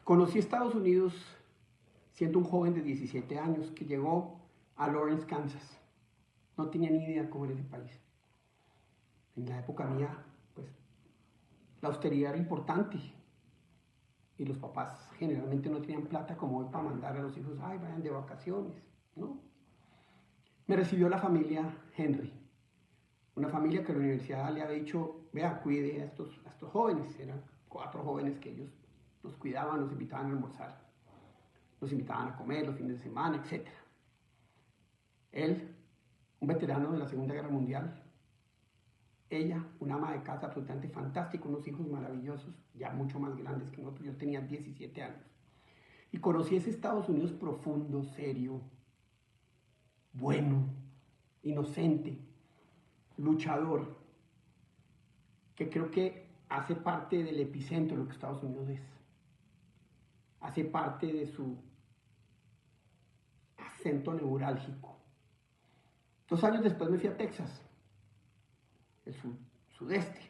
Conocí Estados Unidos siendo un joven de 17 años que llegó a Lawrence, Kansas. No tenía ni idea cómo era ese país. En la época mía, pues, la austeridad era importante y los papás generalmente no tenían plata como hoy para mandar a los hijos, ay, vayan de vacaciones, ¿no? Me recibió la familia Henry, una familia que la universidad le había dicho, vea, cuide a estos jóvenes. Eran 4 jóvenes que ellos nos cuidaban, nos invitaban a almorzar, nos invitaban a comer los fines de semana, etc. Él, un veterano de la Segunda Guerra Mundial, ella, una ama de casa absolutamente fantástica, unos hijos maravillosos, ya mucho más grandes que nosotros. Yo tenía 17 años. Y conocí ese Estados Unidos profundo, serio, bueno, inocente, luchador, que creo que hace parte del epicentro de lo que Estados Unidos es. Hace parte de su acento neurálgico. 2 años después me fui a Texas, el sudeste.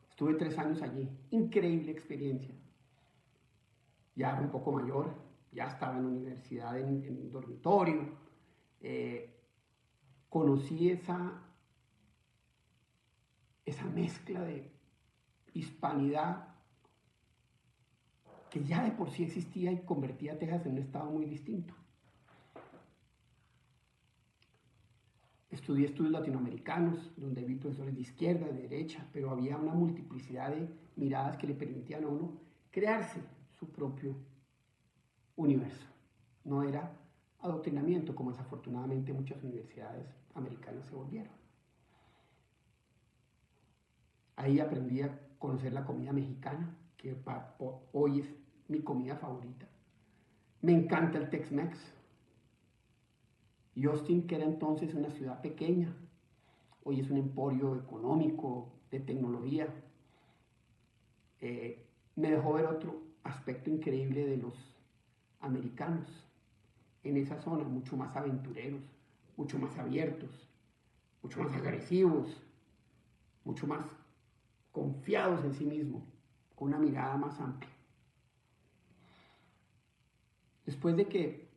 Estuve 3 años allí. Increíble experiencia. Ya era un poco mayor, ya estaba en la universidad, en dormitorio. Conocí esa mezcla de hispanidad que ya de por sí existía y convertía a Texas en un estado muy distinto. Estudié estudios latinoamericanos, donde vi profesores de izquierda, de derecha, pero había una multiplicidad de miradas que le permitían a uno crearse su propio universo. No era adoctrinamiento, como desafortunadamente muchas universidades americanas se volvieron. Ahí aprendí a conocer la comida mexicana, que hoy es mi comida favorita. Me encanta el Tex-Mex. Y Austin, que era entonces una ciudad pequeña, hoy es un emporio económico, de tecnología. Me dejó ver otro aspecto increíble de los americanos en esa zona, mucho más aventureros, mucho más abiertos, mucho más agresivos, mucho más confiados en sí mismos, con una mirada más amplia. Después de que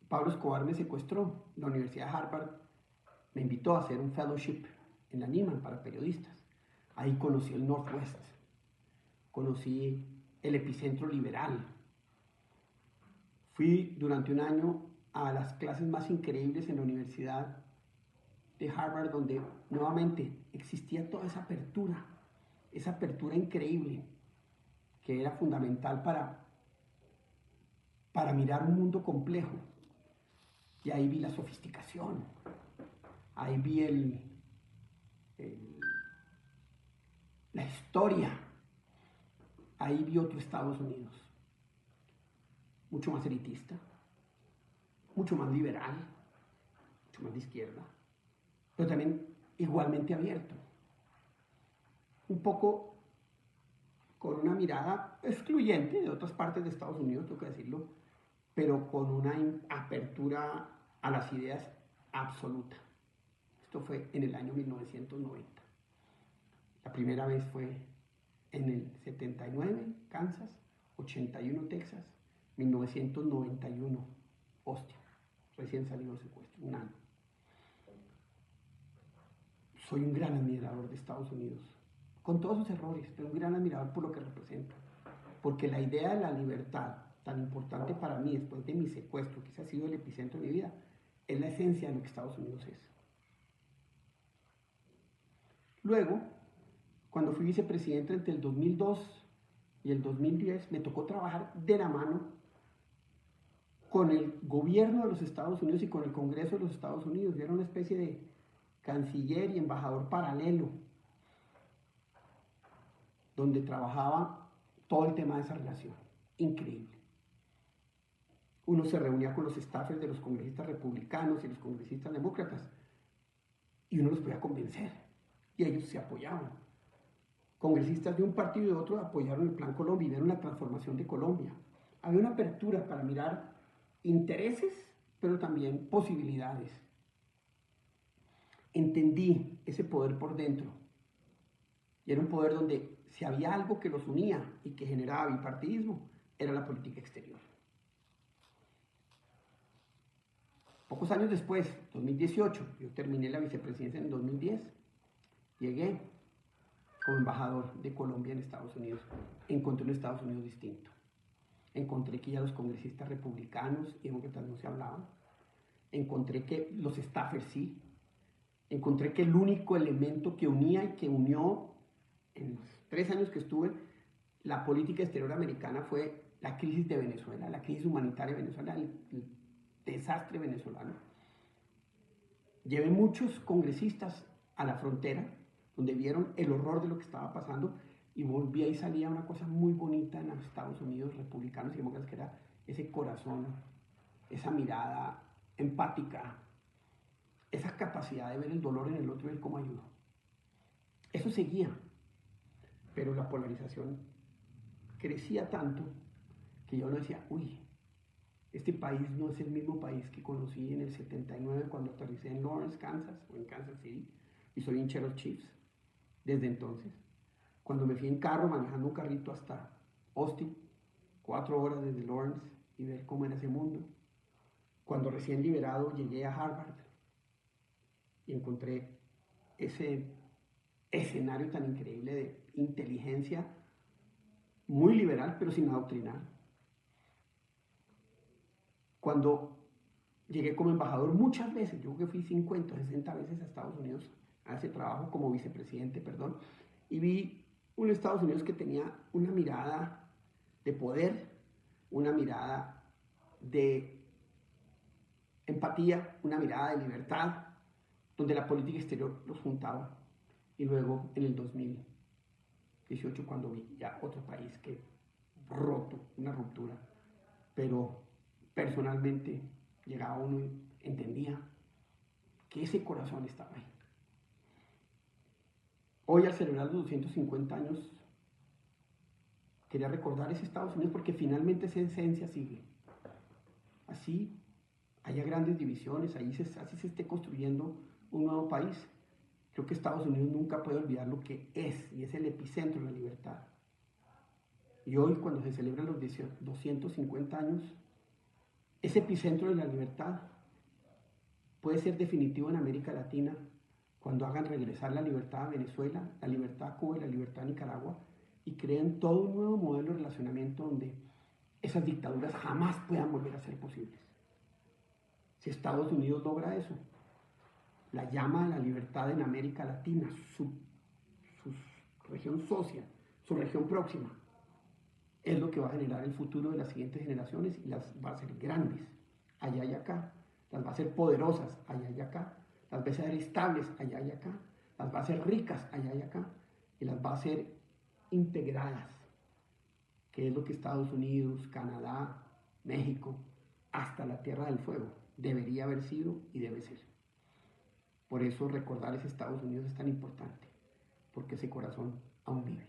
Pablo Escobar me secuestró, la Universidad de Harvard me invitó a hacer un fellowship en la Nieman para periodistas. Ahí conocí el Northwest, conocí el epicentro liberal. Fui durante un año a las clases más increíbles en la Universidad de Harvard, donde nuevamente existía toda esa apertura increíble que era fundamental para mirar un mundo complejo. Y ahí vi la sofisticación, ahí vi la historia, ahí vi otro Estados Unidos, mucho más elitista, mucho más liberal, mucho más de izquierda, pero también igualmente abierto. Un poco con una mirada excluyente de otras partes de Estados Unidos, tengo que decirlo, pero con una apertura a las ideas absoluta. Esto fue en el año 1990. La primera vez fue en el 79, Kansas, 81, Texas, 1991, Austin, recién salido del secuestro, un año. Soy un gran admirador de Estados Unidos, con todos sus errores, pero un gran admirador por lo que representa. Porque la idea de la libertad, tan importante para mí después de mi secuestro, que ese ha sido el epicentro de mi vida, es la esencia de lo que Estados Unidos es. Luego, cuando fui vicepresidente entre el 2002 y el 2010, me tocó trabajar de la mano con el gobierno de los Estados Unidos y con el Congreso de los Estados Unidos. Yo era una especie de canciller y embajador paralelo, donde trabajaba todo el tema de esa relación. Increíble. Uno se reunía con los staffers de los congresistas republicanos y los congresistas demócratas y uno los podía convencer y ellos se apoyaban. Congresistas de un partido y de otro apoyaron el Plan Colombia y vieron la transformación de Colombia. Había una apertura para mirar intereses, pero también posibilidades. Entendí ese poder por dentro. Y era un poder donde si había algo que los unía y que generaba bipartidismo, era la política exterior. Pocos años después, 2018, yo terminé la vicepresidencia en 2010, llegué como embajador de Colombia en Estados Unidos. Encontré un Estados Unidos distinto. Encontré que ya los congresistas republicanos y demócratas no se hablaban. Encontré que los staffers sí. Encontré que el único elemento que unía y que unió en los 3 años que estuve la política exterior americana fue la crisis de Venezuela, la crisis humanitaria de Venezuela, el desastre venezolano. Llevé muchos congresistas a la frontera, donde vieron el horror de lo que estaba pasando, y volvía y salía una cosa muy bonita en los Estados Unidos, republicanos y demócratas, que era ese corazón, esa mirada empática, esa capacidad de ver el dolor en el otro y ver cómo ayuda. Eso seguía, pero la polarización crecía tanto que yo no decía, uy, este país no es el mismo país que conocí en el 79 cuando aterricé en Lawrence, Kansas, o en Kansas City, y soy hincha de los Chiefs desde entonces. Cuando me fui en carro manejando un carrito hasta Austin, 4 horas desde Lawrence, y ver cómo era ese mundo. Cuando recién liberado llegué a Harvard y encontré ese escenario tan increíble de inteligencia muy liberal, pero sin adoctrinar. Cuando llegué como embajador muchas veces, yo creo que fui 50, 60 veces a Estados Unidos a ese trabajo como vicepresidente, perdón, y vi un Estados Unidos que tenía una mirada de poder, una mirada de empatía, una mirada de libertad, donde la política exterior los juntaba. Y luego en el 2018, cuando vi ya otro país que roto, una ruptura, pero personalmente llegaba uno y entendía que ese corazón estaba ahí. Hoy, al celebrar los 250 años, quería recordar ese Estados Unidos porque finalmente esa esencia sigue. Así haya grandes divisiones, así se esté construyendo un nuevo país. Creo que Estados Unidos nunca puede olvidar lo que es, y es el epicentro de la libertad. Y hoy, cuando se celebran los 250 años, ese epicentro de la libertad puede ser definitivo en América Latina cuando hagan regresar la libertad a Venezuela, la libertad a Cuba y la libertad a Nicaragua, y creen todo un nuevo modelo de relacionamiento donde esas dictaduras jamás puedan volver a ser posibles. Si Estados Unidos logra eso, la llama de la libertad en América Latina, su región socia, su región próxima, es lo que va a generar el futuro de las siguientes generaciones y las va a hacer grandes, allá y acá, las va a hacer poderosas, allá y acá, las va a hacer estables, allá y acá, las va a hacer ricas, allá y acá, y las va a hacer integradas, que es lo que Estados Unidos, Canadá, México, hasta la Tierra del Fuego, debería haber sido y debe ser. Por eso recordar ese Estados Unidos es tan importante, porque ese corazón aún vive.